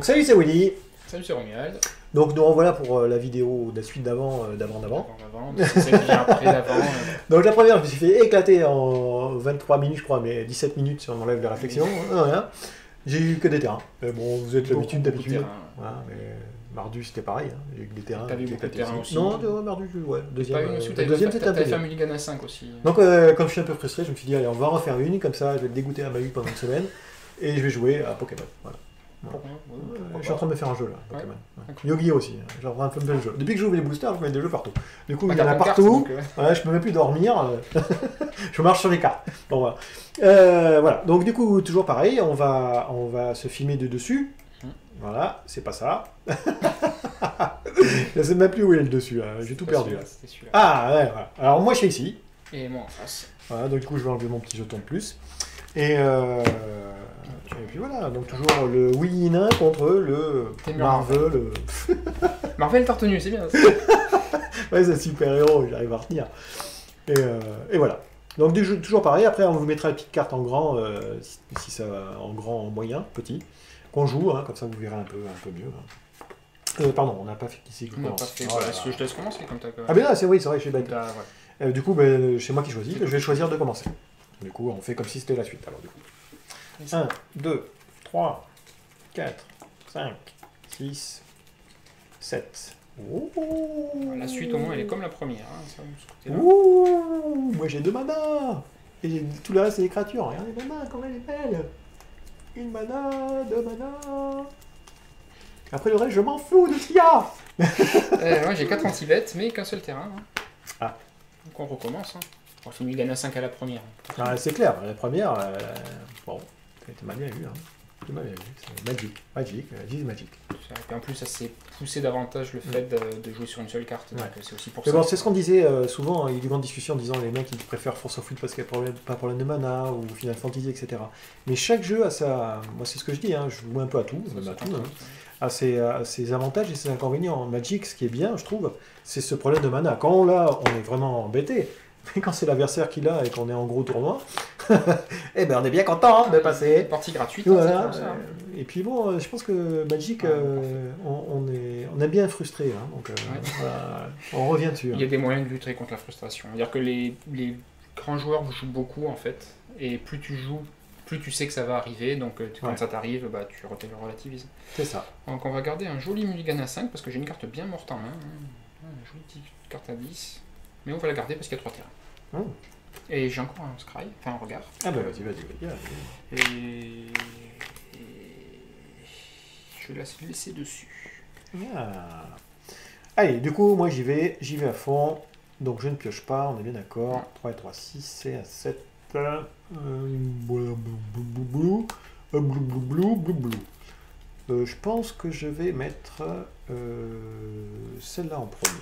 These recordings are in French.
Donc salut, c'est Willy. Salut, c'est Romuald. Donc nous revoilà pour la vidéo de la suite d'avant. C'est celle qui vient après d'avant. Donc la première, je me suis fait éclater en 23 minutes, je crois, mais 17 minutes si on enlève les réflexions. Rien. J'ai eu que des terrains. Mais bon, vous êtes l'habitude d'habitude. Voilà, mais Mardu, c'était pareil. Hein. J'ai eu que des terrains. T'as vu beaucoup de terrains aussi? Non, Mardu, ouais. Deuxième, deuxième c'était un peu fait un Mulligana 5 aussi. Donc comme je suis un peu frustré, je me suis dit, allez, on va en refaire une, comme ça je vais te dégoûter à Mahu pendant une semaine, et je vais jouer à Pokémon. Voilà. Je suis en train de me faire un jeu là, Pokémon. Ouais. Yu-Gi-Oh aussi, genre un peu de jeu. Depuis que j'ouvre les boosters, je mets des jeux partout. Du coup, il y en a partout, ouais, je peux même plus dormir, je marche sur les cartes. Bon, voilà. Voilà, donc du coup, toujours pareil, on va se filmer de dessus. Voilà, c'est pas ça. Je sais même plus où est le dessus, hein. J'ai tout perdu. Ah, ouais, voilà. Alors moi je suis ici. Et moi en face. Voilà, donc du coup je vais enlever mon petit jeton de plus. Et puis voilà, donc toujours le Willy nain contre le Marvel. Marvel t'as retenu, c'est bien. Ouais, c'est un super héros, j'arrive à retenir. Et voilà. Donc toujours pareil, après on vous mettra la petite carte en grand, si ça en grand, en moyen, petit, qu'on joue, hein, comme ça vous verrez un peu mieux. Hein. Pardon, on n'a pas fait qui c'est qui commence. Est-ce que je te laisse commencer comme t'as. Ah ben là, c'est vrai, je suis bête. Du coup, c'est moi qui choisis, je vais choisir de commencer. Du coup, on fait comme si c'était la suite, alors du coup. 1, 2, 3, 4, 5, 6, 7. Oh. La suite, au moins, elle est comme la première. Hein, ouh, moi j'ai 2 manas. Et tout le reste, c'est des créatures. Regardez ma main, comme elle est belle. 1 mana, 2 mana. Après le reste, je m'en fous de ce qu'il y a. Moi, j'ai 4 anti-bêtes, mais qu'un seul terrain. Hein. Ah. Donc on recommence. Hein. On fait Mulligana 5 à la première. Ah, c'est clair, la première, bon, t'as mal bien vu. Hein. C'est Magic. Et en plus, ça s'est poussé davantage le fait de jouer sur une seule carte. Donc c'est aussi pour mais ça. Bon, c'est ce qu'on disait souvent, il y a eu des grandes discussions en disant les mecs qui préfèrent Force of Will parce qu'il n'y a pas problème de mana, ou Final Fantasy, etc. Mais chaque jeu a sa. Moi, c'est ce que je dis, hein, je joue un peu à tout, même à tout. A ses avantages et ses inconvénients. Magic, ce qui est bien, je trouve, c'est ce problème de mana. Quand on l'a, on est vraiment embêté. Mais quand c'est l'adversaire qui l'a et qu'on est en gros tournoi, eh ben on est bien content de passer. Partie gratuite. Voilà. Hein, et puis bon, je pense que Magic, on est bien frustré. Hein, donc voilà, on revient dessus. Il y a des moyens de lutter contre la frustration. C'est-à-dire que les grands joueurs jouent beaucoup en fait. Et plus tu joues, plus tu sais que ça va arriver. Donc quand ça t'arrive, tu relativises. C'est ça. Donc on va garder un joli Mulligana 5 parce que j'ai une carte bien morte en main. Une jolie petite carte à 10. Mais on va la garder parce qu'il y a 3 terrains. Et j'ai encore un scry, enfin un regard. Ah bah vas-y. Et je vais la laisser dessus. Ah. Allez, du coup, moi j'y vais à fond. Donc je ne pioche pas, on est bien d'accord. 3 et 3, 6, c'est à 7. Je pense que je vais mettre celle-là en premier.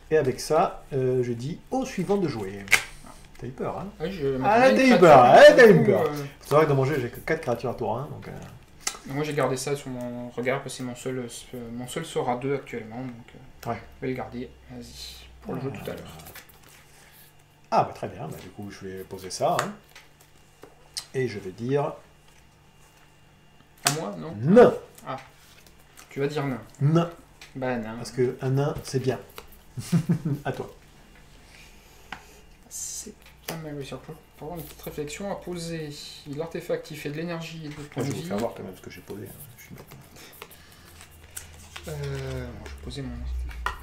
Et avec ça, je dis au suivant de jouer. T'as eu peur, hein? T'as eu peur. C'est vrai que dans mon jeu, j'ai que 4 créatures à tour 1. Donc, moi, j'ai gardé ça sur mon regard parce que c'est mon seul sort à 2 actuellement. Donc, je vais le garder. Vas-y, pour le jeu tout à l'heure. Ah, bah très bien. Du coup, je vais poser ça. Hein. Et je vais dire... À moi, non? Nain. Ah, tu vas dire nain. Nain. Bah, nain. Parce qu'un nain, c'est bien. À toi. C'est pas mal réussi. Pour avoir une petite réflexion à poser, l'artefact qui fait de l'énergie et de points de vie. Je vais vous faire voir quand même ce que j'ai posé. Hein. Je suis je vais poser mon artefact.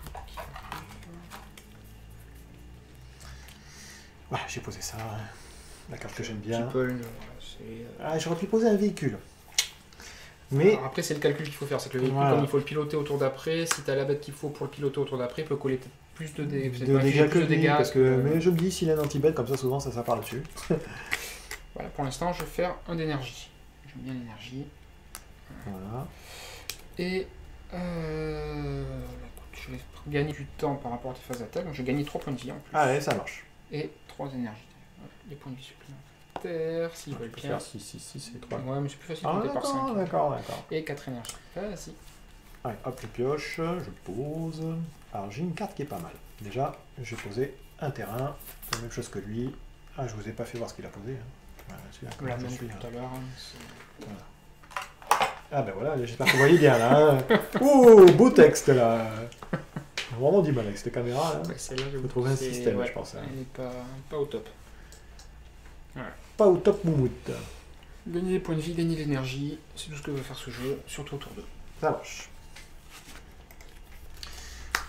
Voilà, j'ai posé ça. Hein. La carte que j'aime bien. J'aurais pu poser un véhicule. Mais... Alors après, c'est le calcul qu'il faut faire. C'est que le véhicule, comme il faut le piloter au tour d'après, si tu as la bête qu'il faut pour le piloter au tour d'après, il peut coller plus de dégâts. Parce que, mais je me dis, s'il a un anti-bête, comme ça, souvent, ça part dessus. Voilà, pour l'instant, je vais faire un d'énergie. J'aime bien l'énergie. Voilà. Et je vais gagner du temps par rapport à tes phases d'attaque. Donc, je vais gagner 3 points de vie en plus. Ah ouais, ça marche. Et 3 énergies. Les points de vie supplémentaires. S'ils veulent bien. 6 et 3. Ouais, mais c'est plus facile de compter par 5. D'accord. Et 4 énergies. Vas-y. Allez, hop, je pioche, je pose. Alors, j'ai une carte qui est pas mal. Déjà, j'ai posé un terrain, la même chose que lui. Ah, je vous ai pas fait voir ce qu'il a posé. Hein. Voilà, La même que tout à l'heure. Ah ben voilà, j'espère que vous voyez bien là. Hein. Oh, beau texte là. J'ai vraiment du mal avec cette caméra là. Ouais, celle-là, Je vais trouver un système, ouais, je pense. Hein. Elle n'est pas au top. Voilà. Pas au top moumoute. Gagner des points de vie, gagner de l'énergie, c'est tout ce que veut faire ce jeu, surtout autour d'eux. Ça marche.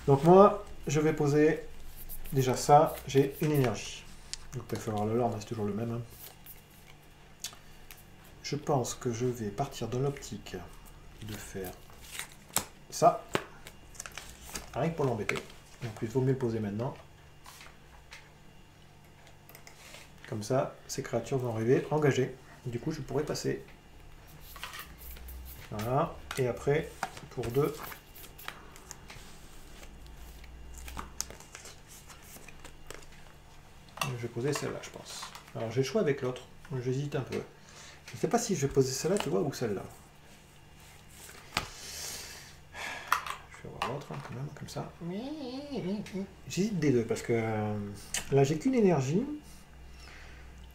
Donc moi, je vais poser déjà ça, j'ai une énergie. Donc il va falloir le lord, c'est toujours le même. Hein. Je pense que je vais partir dans l'optique de faire ça. Rien que pour l'embêter. Donc il vaut mieux le poser maintenant. Comme ça, ces créatures vont arriver engagées. Du coup, je pourrais passer. Voilà. Et après, pour 2. Je vais poser celle-là, je pense. Alors j'ai le choix avec l'autre. J'hésite un peu. Je ne sais pas si je vais poser celle-là, tu vois, ou celle-là. Je vais voir l'autre, hein, quand même, comme ça. J'hésite des deux, parce que là, j'ai qu'une énergie.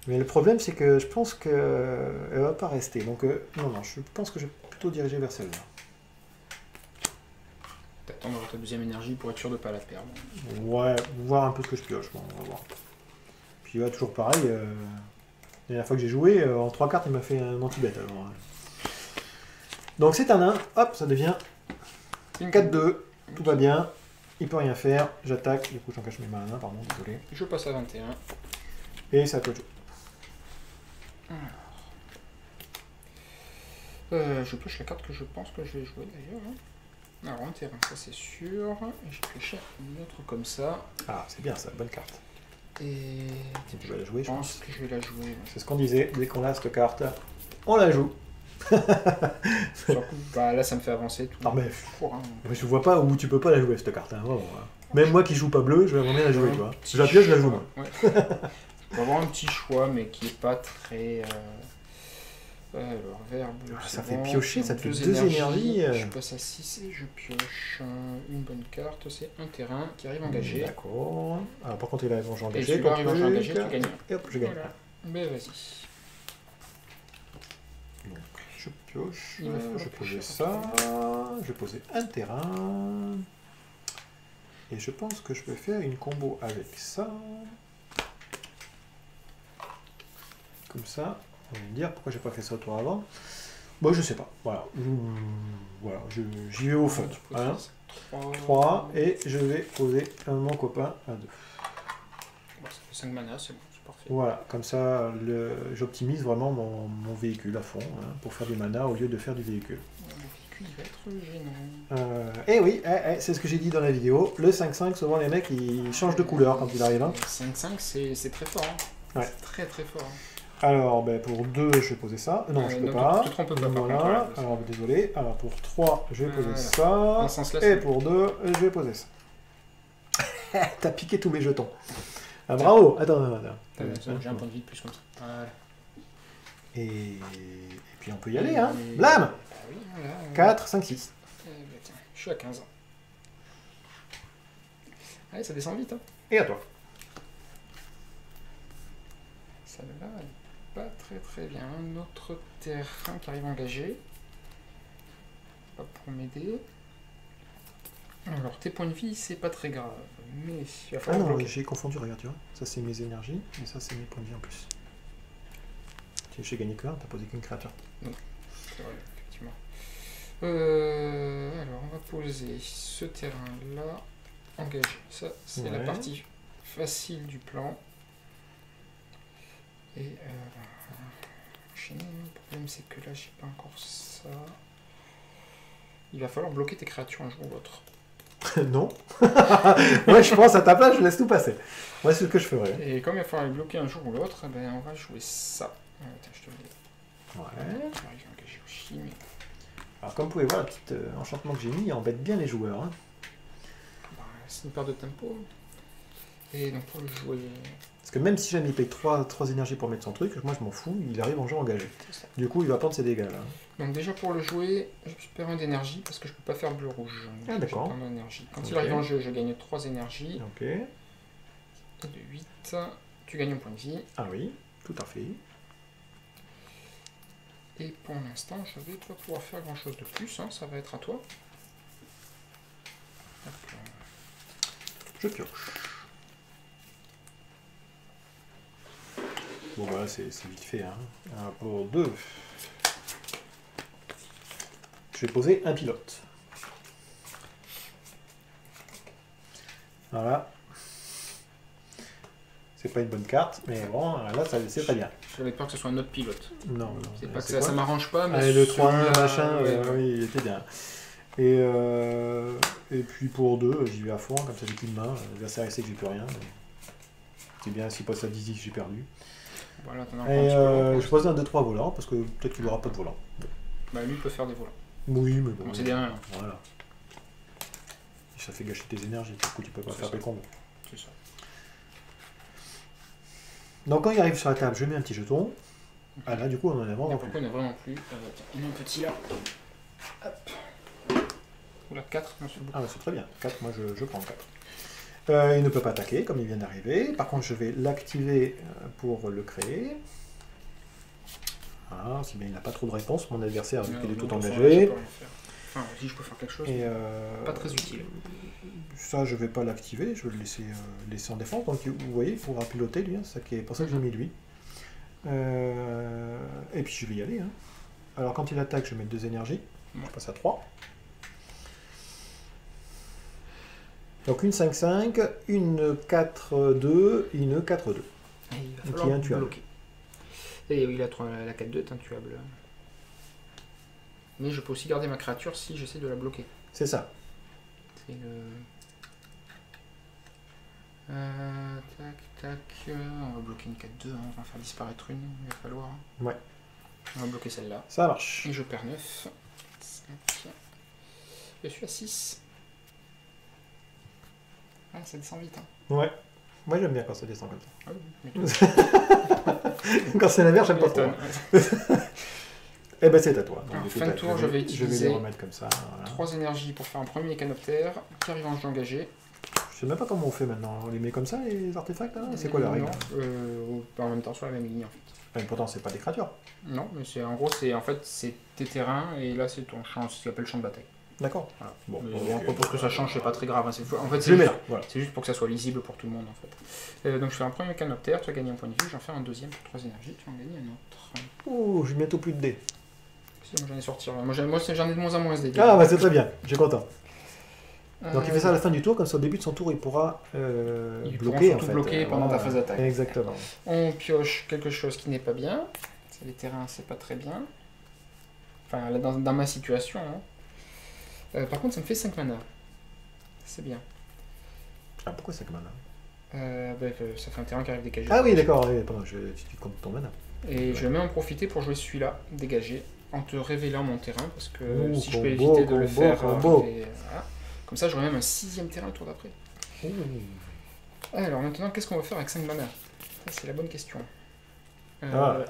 Mais le problème, c'est que je pense qu'elle ne va pas rester. Donc, non, je pense que je vais plutôt diriger vers celle-là. T'attends d'avoir ta deuxième énergie pour être sûr de ne pas la perdre. Ouais, voir un peu ce que je pioche, bon, on va voir. Puis, ouais, toujours pareil. La dernière fois que j'ai joué, en 3 cartes, il m'a fait un anti-bet. Alors, donc, c'est un 1. Hop, ça devient 4-2. Tout va bien. Il peut rien faire. J'attaque. Du coup, j'en cache mes mains. Pardon, désolé. Je passe à 21. Et ça peut jouer. Je pioche la carte que je pense que je vais jouer d'ailleurs. Alors un terrain, ça c'est sûr. Et j'ai pioché une autre comme ça. Ah, c'est bien ça, bonne carte. Et tu vas la jouer, je pense que je vais la jouer. Ouais. C'est ce qu'on disait, dès qu'on a cette carte, on la joue. Bah, là ça me fait avancer tout. Non mais, je vois pas où tu peux pas la jouer cette carte. Hein, vraiment, hein. Même moi qui joue pas bleu, je vais vraiment la jouer, tu vois. Je la pioche, je la joue moi. Ouais. Je vais avoir un petit choix, mais qui est pas très... alors, vert, bleu, ça bon. fait piocher, ça te fait 2 énergies. Je passe à 6 et je pioche une bonne carte. C'est un terrain qui arrive engagé. D'accord. Alors par contre, il arrive en jeu engagé. Et si tu arrives en jeu engagé, tu gagnes. Et hop, je gagne. Voilà. Ben vas-y. Donc, je pioche. Je vais poser ça. Je vais poser un terrain. Et je pense que je peux faire une combo avec ça. Comme ça. On va me dire pourquoi j'ai pas fait ça au tour avant. Bon, je sais pas. Voilà. J'y vais au fun. 3. Et je vais poser mon copain à 2. Bon, ça fait 5 mana, c'est bon, c'est parfait. Voilà, comme ça, j'optimise vraiment mon véhicule à fond, hein, pour faire du mana au lieu de faire du véhicule. Le véhicule, il va être gênant. Eh oui, c'est ce que j'ai dit dans la vidéo. Le 5-5, souvent les mecs, ils changent de couleur quand il arrive. Hein. Le 5-5, c'est très fort. Hein. Ouais. C'est très très fort. Hein. Alors, pour 2, je vais poser ça. Non, je peux pas. Tu te trompes pas. Voilà. Alors, désolé. Alors, pour 3, je vais poser ça. Dans ce sens-là, et pour 2, je vais poser ça. T'as piqué tous mes jetons. Ah, bravo. Attends. J'ai un point de vie de plus comme ça. Voilà. Et puis, on peut y aller, hein. Blam. Bah oui, voilà. 4, 5, 6. Tiens, je suis à 15. Allez, ça descend vite. Hein. Et à toi. Celle-là, elle est pas très bien. Un autre terrain qui arrive engagé. Pas pour m'aider. Alors, tes points de vie, c'est pas très grave. Mais il va falloir bloquer. J'ai confondu, regarde, tu vois. Ça, c'est mes énergies. Et ça, c'est mes points de vie en plus. J'ai gagné que 1, t'as posé qu'une créature. Non, c'est vrai, effectivement. Alors, on va poser ce terrain-là engagé. Ça, c'est la partie facile du plan. Et le problème, c'est que là, j'ai pas encore ça. Il va falloir bloquer tes créatures un jour ou l'autre. Non. Moi, je pense à ta place, je laisse tout passer. Moi, c'est ce que je ferais. Et comme il va falloir les bloquer un jour ou l'autre, ben, on va jouer ça. Attends, je te le dis. Ouais. J'arrive à engager aussi, mais... Alors, comme vous pouvez voir, le petit enchantement que j'ai mis, il embête bien les joueurs. Hein. Bah, c'est une perte de tempo. Et donc, pour le jouer... Parce que même si jamais il paye 3 énergies pour mettre son truc, moi je m'en fous, il arrive en jeu engagé. Du coup, il va prendre ses dégâts là. Donc déjà pour le jouer, je perds 1 d'énergie parce que je peux pas faire bleu-rouge. Ah d'accord. Quand il arrive en jeu, je gagne 3 énergies. Ok. Et de 8, tu gagnes un point de vie. Ah oui, tout à fait. Et pour l'instant, je vais pas pouvoir faire grand chose de plus, hein, ça va être à toi. Je pioche. Bon voilà, c'est vite fait. Hein. Pour 2. Je vais poser un pilote. Voilà. C'est pas une bonne carte, mais bon, là, c'est très bien. J'avais peur que ce soit un autre pilote. Non, c'est pas que ça m'arrange pas, mais... Allez, le 3-1, machin, oui, il était bien. Et puis pour 2, j'y vais à fond, comme ça j'ai plus de main. L'adversaire sait que j'ai plus rien. C'est bien, s'il passe à 10, j'ai perdu. Voilà, je pose un 2-3 volants, parce que peut-être qu'il n'aura pas de volant. Bah lui, il peut faire des volants. Oui, mais bon. Donc c'est derrière. Voilà. Ça fait gâcher tes énergies, du coup tu peux pas faire tes combos. C'est ça. Donc quand il arrive sur la table, je mets un petit jeton. Ah là, du coup, on en a vraiment plus. On en a vraiment plus. Tiens, on a un petit là. Hop. Oula, 4, non, c'est beaucoup. Ah, bah, c'est très bien. 4, moi je prends 4. Il ne peut pas attaquer, comme il vient d'arriver. Par contre, je vais l'activer pour le créer. Ah, si bien il n'a pas trop de réponse, mon adversaire, vu qu'il est tout engagé. Enfin, si je peux faire quelque chose, et pas très utile. Ça, je vais pas l'activer, je vais le laisser en défense. Donc, vous voyez, il faudra piloter lui, hein, c'est pour ça que j'ai mis lui. Et puis, je vais y aller. Hein. Alors, quand il attaque, je mets 2 énergies. Je passe à 3. Donc, une 5-5, une 4-2, une 4-2. Il va falloir bloquer. Et il a la 4-2 est intuable. Mais je peux aussi garder ma créature si j'essaie de la bloquer. C'est ça. C'est le... tac, tac. On va bloquer une 4-2, hein. On va faire disparaître une, il va falloir. Ouais. On va bloquer celle-là. Ça marche. Et je perds 9. 5. Je suis à 6. Ah, ça descend vite. Hein. Ouais. Moi j'aime bien quand ça descend comme ça. Ah oui, quand c'est l'inverse, j'aime pas trop. Eh ben c'est à toi. Donc, fin de tour, je vais utiliser les remettre comme ça. Voilà. 3 énergies pour faire un premier mécanoptère qui arrive en jeu engagé. Je sais même pas comment on fait maintenant. On les met comme ça, les artefacts là. C'est quoi la règle? En même temps sur la même ligne en fait. Enfin, pourtant c'est pas des créatures. Non, mais c'est en gros c'est tes terrains et là c'est ton champ, ce qu'on appelle le champ de bataille. D'accord. Voilà. Bon, pour que ça change, c'est pas très grave. Hein. En fait, c'est juste pour que ça soit lisible pour tout le monde en fait. Donc je fais un premier mécanoptère, tu as gagné un point de vue, j'en fais un deuxième pour 3 énergies, tu en gagnes un autre. Ouh, j'ai bientôt plus de dés. Si, moi j'en ai sorti. Moi j'en ai de moins en moins des dés. Ah bah c'est très bien, j'ai content. Donc il fait ça à la fin du tour, comme ça au début de son tour il pourra bloquer en fait. Bloquer pendant ta phase d'attaque. Exactement. On pioche quelque chose qui n'est pas bien. C'est les terrains, c'est pas très bien. Enfin là dans ma situation. Hein. Par contre ça me fait 5 mana. C'est bien. Ah pourquoi 5 mana? Ça fait un terrain qui arrive dégagé. Ah oui d'accord, pardon, tu comptes ton mana. Et je vais même en profiter pour jouer celui-là, dégagé, en te révélant mon terrain, parce que si je peux éviter de le faire... voilà. Comme ça j'aurai même un 6e terrain le tour d'après. Alors maintenant, qu'est-ce qu'on va faire avec 5 mana? C'est la bonne question. Là,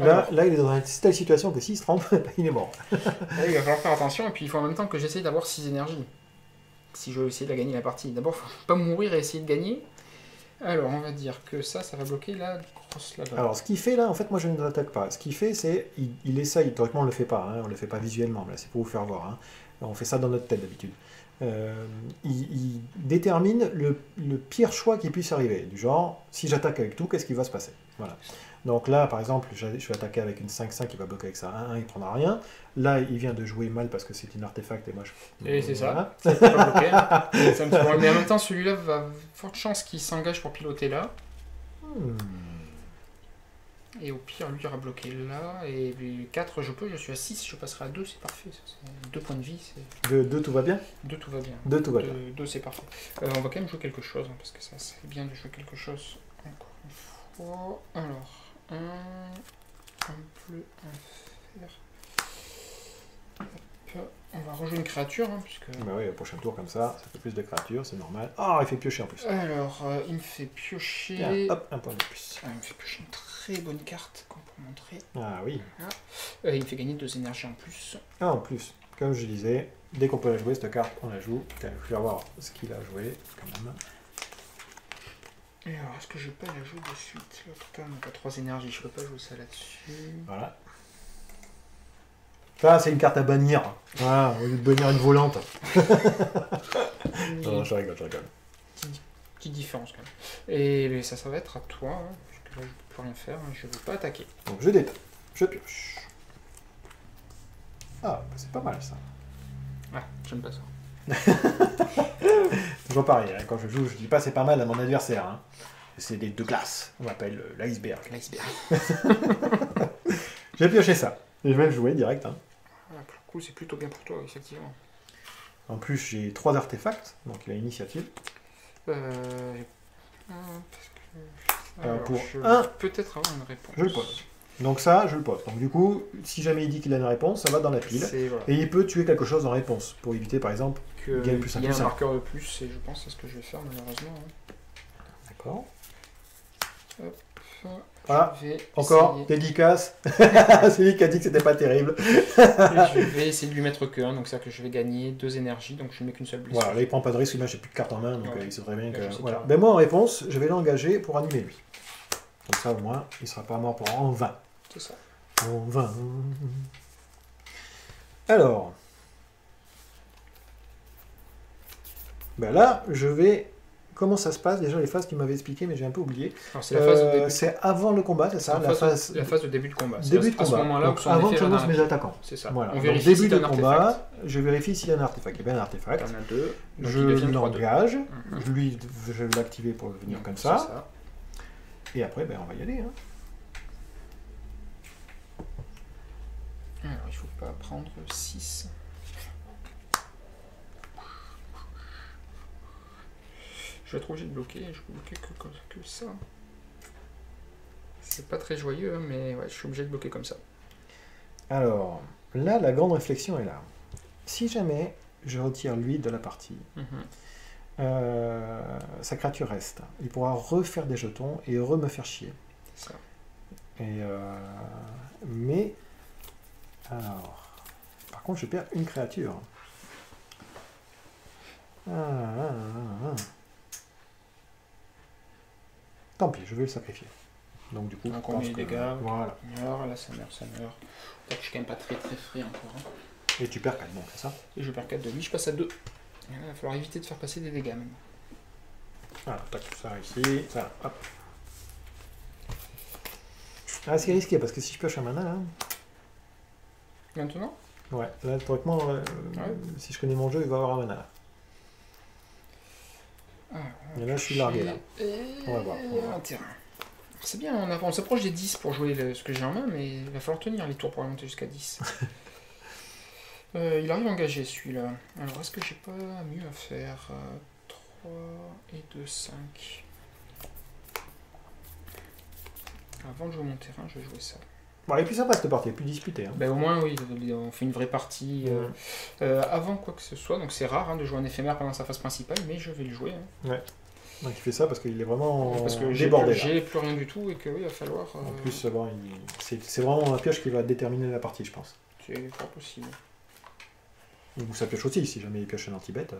il est dans une telle situation que s'il se trompe, il est mort. Il va falloir faire attention, et puis il faut en même temps que j'essaye d'avoir 6 énergies. Si je veux essayer de la gagner la partie. D'abord, il ne faut pas mourir et essayer de gagner. Alors, on va dire que ça va bloquer la grosse là-bas. Alors, ce qu'il fait là, en fait, moi je ne l'attaque pas. Ce qu'il fait, c'est, il essaye, théoriquement on ne le fait pas, hein, on ne le fait pas visuellement, là c'est pour vous faire voir. Hein. On fait ça dans notre tête d'habitude. Il détermine le pire choix qui puisse arriver. Du genre, si j'attaque avec tout, qu'est-ce qui va se passer? Voilà. Donc là, par exemple, je vais attaquer avec une 5-5, il va bloquer avec ça 1-1, il ne prendra rien. Là, il vient de jouer mal parce que c'est une artefact et moi je... Et c'est voilà. Ça, peut pas bloquer. Ça me... Mais en même temps, celui-là va forte chance qu'il s'engage pour piloter là. Et au pire, lui, il aura bloqué là. Et 4, je suis à 6, je passerai à 2, c'est parfait. 2 points de vie. 2, tout va bien? 2, tout va bien. 2, tout va bien. 2, c'est parfait. On va quand même jouer quelque chose, hein, parce que ça serait bien de jouer quelque chose encore une fois. Alors, un bleu, un fer. Hop. On va rejouer une créature, hein, puisque... Bah oui, au prochain tour comme ça fait plus de créatures, c'est normal. Ah, il fait piocher en plus. Alors, il me fait piocher... Tiens, hop, un point de plus. Il me fait piocher une très bonne carte qu'on peut montrer. Ah oui. Voilà. Il me fait gagner 2 énergies en plus. Ah, en plus, comme je disais, dès qu'on peut la jouer, cette carte, on la joue. Je vais voir ce qu'il a joué, quand même. Et alors, est-ce que je peux la jouer de suite? L'autre carte n'a pas 3 énergies, je peux pas jouer ça là-dessus. Voilà. Ça, c'est une carte à bannir. Voilà, au lieu de bannir une volante. Non, je rigole, je rigole. Petite différence quand même. Et ça va être à toi, hein, parce que là, je peux plus rien faire, hein, je ne vais pas attaquer. Donc je détaille, je pioche. Ah, bah, c'est pas mal ça. Ah, j'aime pas ça. Toujours pareil, hein, quand je joue, je dis pas c'est pas mal à mon adversaire. Hein. C'est des deux glaces, on m'appelle l'iceberg. L'iceberg. J'ai pioché ça. Et je vais le jouer direct. Hein. Ah, pour le coup, c'est plutôt bien pour toi, effectivement. En plus, j'ai 3 artefacts, donc il a l'initiative. Pour un, peut-être avoir une réponse. Je le pose. Donc ça, je le pose. Donc du coup, si jamais il dit qu'il a une réponse, ça va dans la pile. Voilà. Et il peut tuer quelque chose en réponse, pour éviter par exemple qu'il gagne plus y ait un marqueur de plus, et je pense que c'est ce que je vais faire malheureusement. Hein. D'accord. Hop. Voilà, encore, dédicace. C'est lui qui a dit que c'était pas terrible. Je vais essayer de lui mettre que 1, donc c'est-à-dire que je vais gagner 2 énergies, donc je ne mets qu'une seule blessure. Voilà, là il prend pas de risque, là j'ai plus de cartes en main, donc ouais. il sait très bien que... Là, Voilà. Ben moi en réponse, je vais l'engager pour animer lui. Comme ça au moins, il sera pas mort pour en 20. C'est ça. En 20. Alors. Ben là, je vais... Comment ça se passe? Déjà les phases qu'il m'avait expliqué, mais j'ai un peu oublié. C'est la phase de début. C'est avant le combat, c'est ça? La phase de début de combat. Début de combat. À ce moment-là, avant que je lance mes attaquants. C'est ça. Voilà. On vérifie début si de un combat, artefact. je vérifie s'il y a un artefact. Il y a bien un artefact. Il y en a 2. Je l'engage. Je vais l'activer pour venir comme ça. Et après, ben, on va y aller. Hein. Alors, il ne faut pas prendre 6. Je vais être obligé de bloquer, je peux bloquer que ça. C'est pas très joyeux, hein, mais ouais, je suis obligé de bloquer comme ça. Alors, là, la grande réflexion est là. Si jamais je retire lui de la partie, sa créature reste. Il pourra refaire des jetons et me faire chier. C'est ça. Et mais, alors, par contre, je perds une créature. Tant pis, je vais le sacrifier. Donc du coup, donc on met les dégâts, voilà. Là ça meurt. Je suis quand même pas très frais encore. Hein. Et tu perds 4, donc c'est ça? Et je perds 4 de vie, je passe à 2. Il va falloir éviter de faire passer des dégâts même. Voilà, tac, ça ici, ça, hop. Ah, c'est risqué parce que si je pioche un mana là. Maintenant? Ouais, là théoriquement, si je connais mon jeu, il va avoir un mana là. Et là, je suis largué là. On va voir. Un terrain. C'est bien, on s'approche des 10 pour jouer ce que j'ai en main, mais il va falloir tenir les tours pour monter jusqu'à 10. Il arrive engagé celui-là. Alors, est-ce que j'ai pas mieux à faire 3 et 2, 5. Avant de jouer mon terrain, je vais jouer ça. Bon, elle est plus sympa cette partie, elle est plus disputée. Hein. Ben, au moins, oui, on fait une vraie partie. Avant quoi que ce soit, donc c'est rare de jouer un éphémère pendant sa phase principale, mais je vais le jouer. Hein. Ouais. Donc il fait ça parce qu'il est vraiment parce que débordé. J'ai plus rien du tout et que oui, il va falloir. En plus, bon, c'est vraiment un pioche qui va déterminer la partie, je pense. C'est pas possible. Ou ça pioche aussi, si jamais il pioche un anti-bête.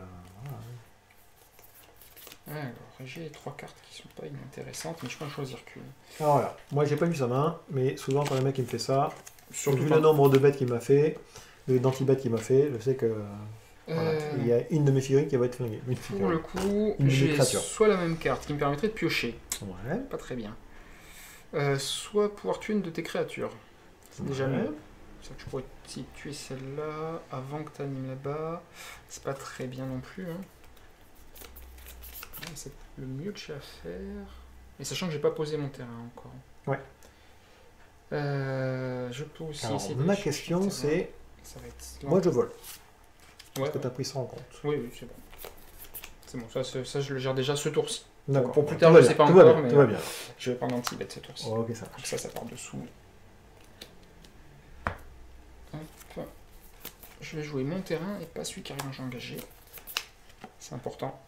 Alors, j'ai 3 cartes qui sont pas inintéressantes, mais je peux en choisir qu'une. Alors voilà, moi j'ai pas vu sa main, mais souvent quand le mec il me fait ça, surtout vu le nombre de bêtes qu'il m'a fait, d'anti-bêtes qu'il m'a fait, je sais que voilà, il y a une de mes figurines qui va être flinguée. Pour le coup, j'ai soit la même carte qui me permettrait de piocher, pas très bien, soit pouvoir tuer une de tes créatures, c'est déjà mieux. C'est que je pourrais tuer celle-là avant que tu animes là-bas, c'est pas très bien non plus. Hein. C'est le mieux que j'ai à faire. Et sachant que j'ai pas posé mon terrain encore. Ouais. Je peux aussi essayer de... Ma question c'est... être... Moi je vole. Ouais. Est-ce que tu as pris ça en compte? Oui, c'est bon. C'est bon, ça je le gère déjà ce tour-ci. D'accord. Pour plus tard, je sais pas encore, mais tout va bien. je vais prendre un petit bête ce tour-ci. Ok, ça marche. Ça part dessous. Hop. Je vais jouer mon terrain et pas celui qui arrive en jeu engagé. C'est important.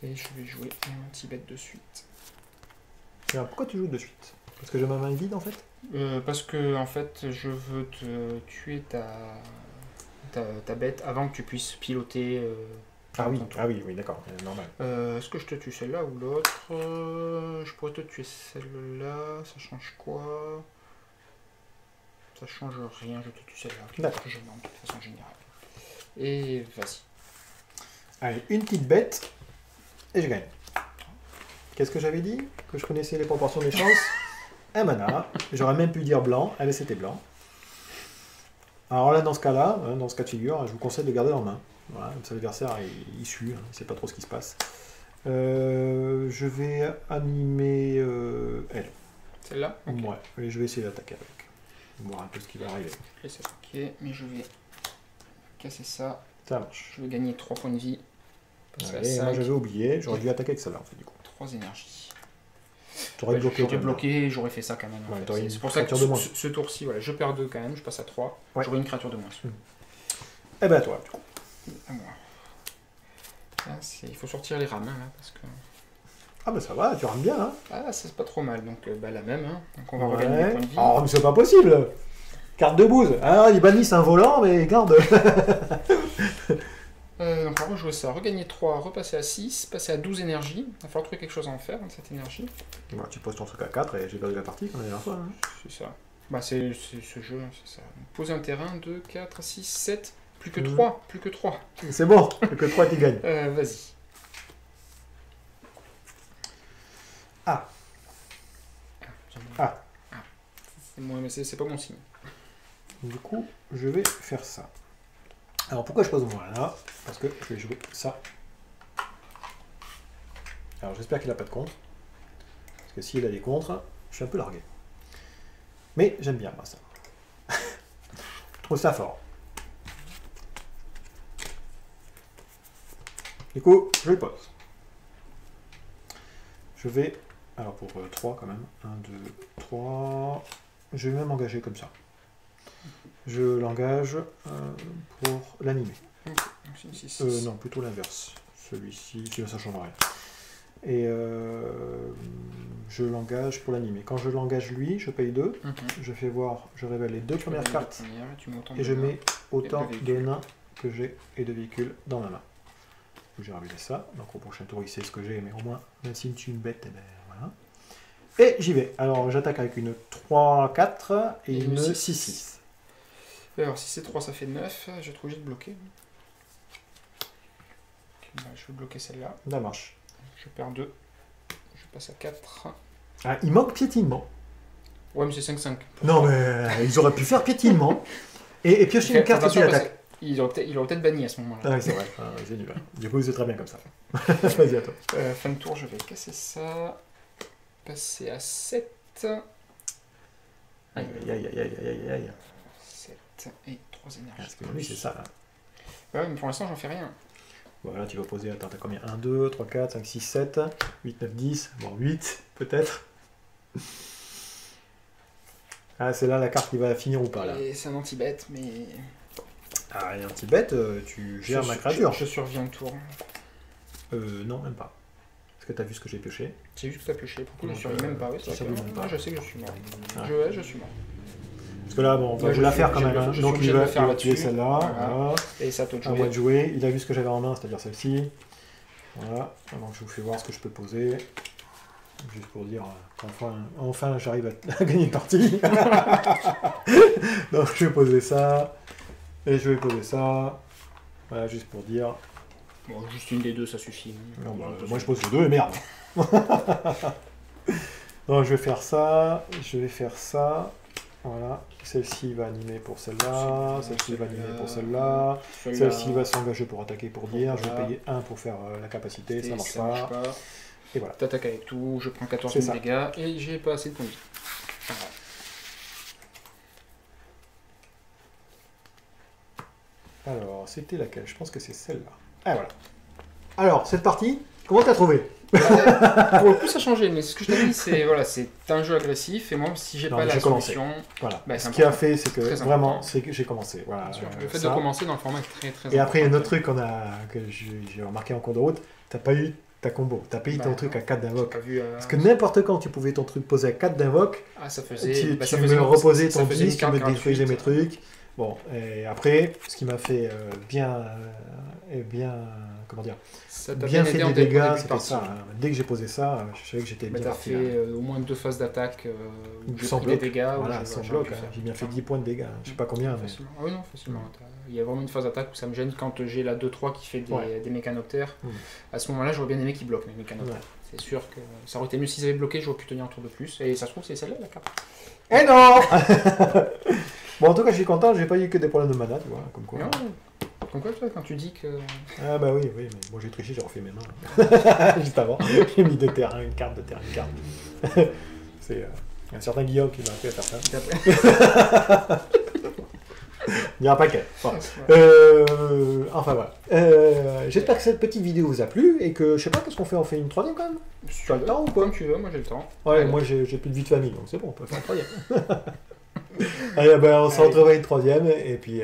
Et je vais jouer un petit bête de suite. Alors, pourquoi tu joues de suite? Parce que j'ai ma main vide en fait? Parce que en fait je veux te tuer ta bête avant que tu puisses piloter. Ah oui, d'accord, normal. Est-ce que je te tue celle-là ou l'autre? Je pourrais te tuer celle-là, ça change quoi? Ça change rien, je te tue celle-là. D'accord. Je mets de toute façon générale. Et vas-y. Allez, une petite bête, et je gagne. Qu'est-ce que j'avais dit? Que je connaissais les proportions des chances. Un mana. J'aurais même pu dire blanc. Allez, c'était blanc. Alors là, dans ce cas-là, dans ce cas de figure, je vous conseille de le garder en main. Voilà, comme ça l'adversaire il sue, il ne sait pas trop ce qui se passe. Je vais animer elle. Celle-là? Okay. Ouais, et je vais essayer d'attaquer avec. Voir un peu ce qui va arriver. Je laisse attaquer, mais je vais casser ça. Ça marche. Je vais gagner 3 points de vie. Allez, moi j'avais oublié, j'aurais dû attaquer avec celle-là en fait du coup. 3 énergies. T'aurais bloqué. J'aurais bloqué, j'aurais fait ça quand même. Ouais, c'est pour ça que ce tour-ci, voilà, je perds 2 quand même, je passe à 3. Ouais. J'aurai une créature de moins. Eh ben à toi du coup. Là, il faut sortir les rames là, parce que... Ah bah ça va, tu rames bien hein. Ah c'est pas trop mal, donc la même, hein. Donc on va regagner des points de vie. Oh mais c'est pas possible. Carte de bouse. Ah ils bannissent un volant mais garde. Donc on va rejouer ça, regagner 3, repasser à 6, passer à 12 énergies. Il va falloir trouver quelque chose à en faire de cette énergie. Bon, tu poses ton truc à 4 et j'ai perdu la partie comme la dernière fois. Hein. C'est ça. Bah c'est ce jeu, c'est ça. Poser un terrain, 2, 4, 6, 7, plus que 3, plus que 3. C'est bon, plus que 3 tu gagnes. Vas-y. Ah. Ah. C'est pas mon signe. Du coup, je vais faire ça. Alors pourquoi je pose mon là? Parce que je vais jouer ça. Alors j'espère qu'il n'a pas de contre. Parce que s'il a des contres, je suis un peu largué. Mais j'aime bien moi ça. Je trouve ça fort. Du coup, je le pose. Je vais... Alors pour 3 quand même. 1, 2, 3... Je vais même engager comme ça. Je l'engage pour l'animer. Non, plutôt l'inverse. Celui-ci, ça change rien. Et je l'engage pour l'animer. Quand je l'engage lui, je paye 2. Je fais voir, je révèle les 2 premières cartes. Et je mets autant de nains que j'ai et de véhicules dans ma main. J'ai révélé ça. Donc au prochain tour, il sait ce que j'ai, mais au moins, même si tu es une bête, eh ben, voilà. Et j'y vais. Alors j'attaque avec une 3-4 et une 6-6. Alors si c'est 3, ça fait 9. Je vais être obligé de bloquer. Bah, je vais bloquer celle-là. Ça marche. Je perds 2. Je passe à 4. Ah, il manque piétinement. Ouais, mais c'est 5-5. Non, mais ils auraient pu faire piétinement et piocher une carte et puis attaque. Ils auraient peut-être banni à ce moment-là. Ah, c'est vrai. Ah, c'est nul. Du coup, c'est très bien comme ça. Vas-y, à toi. Fin de tour, je vais casser ça. Passer à 7. Aïe, aïe, aïe, aïe, aïe. 7 et 3 énergies. Parce que lui, c'est ça. Là. Ouais, mais pour l'instant, j'en fais rien. Voilà, tu vas poser, attends, t'as combien? 1, 2, 3, 4, 5, 6, 7, 8, 9, 10, bon, 8, peut-être. Ah, c'est là la carte qui va finir ou pas, là. C'est un anti-bête, mais... Ah, et anti-bête, tu gères ma créature. Je surviens le tour. Non, même pas. Est-ce que t'as vu ce que j'ai pioché? J'ai vu ce que t'as pioché, pourquoi je ne survis même pas? Oui, ça même pas. Je sais que je suis mort. Ah. Je suis mort. Parce que là, bon, je vais la faire quand même. Hein. Donc il va tuer celle-là. Voilà. Et ça te à moi de jouer. Il a vu ce que j'avais en main, c'est-à-dire celle-ci. Voilà. Donc je vous fais voir ce que je peux poser. Juste pour dire qu'enfin j'arrive à gagner une partie. Donc je vais poser ça. Et je vais poser ça. Voilà, juste pour dire. Bon, juste une des deux, ça suffit. Non, bah, moi je pose les deux et merde. Donc je vais faire ça. Je vais faire ça. Voilà, celle-ci va animer pour celle-là, celle-ci va animer pour celle-là, celle-ci va s'engager pour attaquer pour dire, je vais payer 1 pour faire la capacité, ça marche pas. Et voilà. T'attaques avec tout, je prends 14 000 dégâts et j'ai pas assez de points de vie. Voilà. Alors, c'était laquelle? Je pense que c'est celle-là. Ah voilà. Alors, cette partie, comment t'as trouvé? Pour le coup, ça a changé, mais ce que je t'ai dit, c'est voilà, c'est un jeu agressif, et moi, si j'ai pas la solution... Voilà. Bah, ce qui a fait, c'est que vraiment, c'est que j'ai commencé. Voilà, le fait de commencer dans le format est très important. Et après, il y a un autre truc que j'ai remarqué en cours de route, t'as pas eu ta combo, t'as payé ton truc à 4 d'invoque. Parce que n'importe quand tu pouvais ton truc poser à 4 d'invoque, ça faisait... tu me reposais ton 10, tu me détruisais mes trucs. Bon, et après, ce qui m'a fait bien comment dire, Ça t'a bien bien fait aidé en des début dégâts, de c'était partie. ça. Hein. Dès que j'ai posé ça, je savais que j'étais Bah, bien t'as parti. fait au moins 2 phases d'attaque où j'ai Sans pris des bloc. dégâts. Voilà, sans bloc. Hein. J'ai bien fait 10 points de dégâts. Je sais pas combien, mais... Facilement. Ah oui, non, facilement. Il y a vraiment une phase d'attaque où ça me gêne quand j'ai la 2-3 qui fait des mécanoptères. À ce moment-là, j'aurais bien aimé qu'ils bloquent mes mécanoptères. C'est sûr que ça aurait été mieux s'ils avaient bloqué, j'aurais pu tenir un tour de plus. Et ça se trouve, c'est celle-là la carte. Eh non. Bon, en tout cas, je suis content, j'ai pas eu que des problèmes de mana, tu vois, comme quoi. Non, comme quoi, toi, quand tu dis que... Ah bah oui, mais bon, j'ai triché, j'ai refait mes mains. Juste avant, j'ai mis 2 terrains, une carte, 2 terrains, une carte. C'est un certain Guillaume qui m'a fait faire ça. Il y a un paquet. Bon. Enfin voilà. J'espère que cette petite vidéo vous a plu et que, je sais pas, qu'est-ce qu'on fait? On fait une troisième quand même? Tu as le temps ou quoi? Comme tu veux, moi j'ai le temps. Ouais, allez. Moi j'ai plus de vie de famille, donc c'est bon, on peut faire une troisième. Allez, ben, on se retrouve une troisième et puis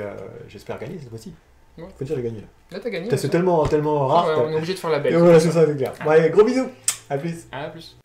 j'espère gagner cette fois-ci. Ouais. Faut dire j'ai gagné. Là t'as gagné. C'est tellement rare. Ouais, on est obligé de faire la belle. Et voilà, c'est ça, c'est clair. Bon, allez, gros bisous. À plus. À plus.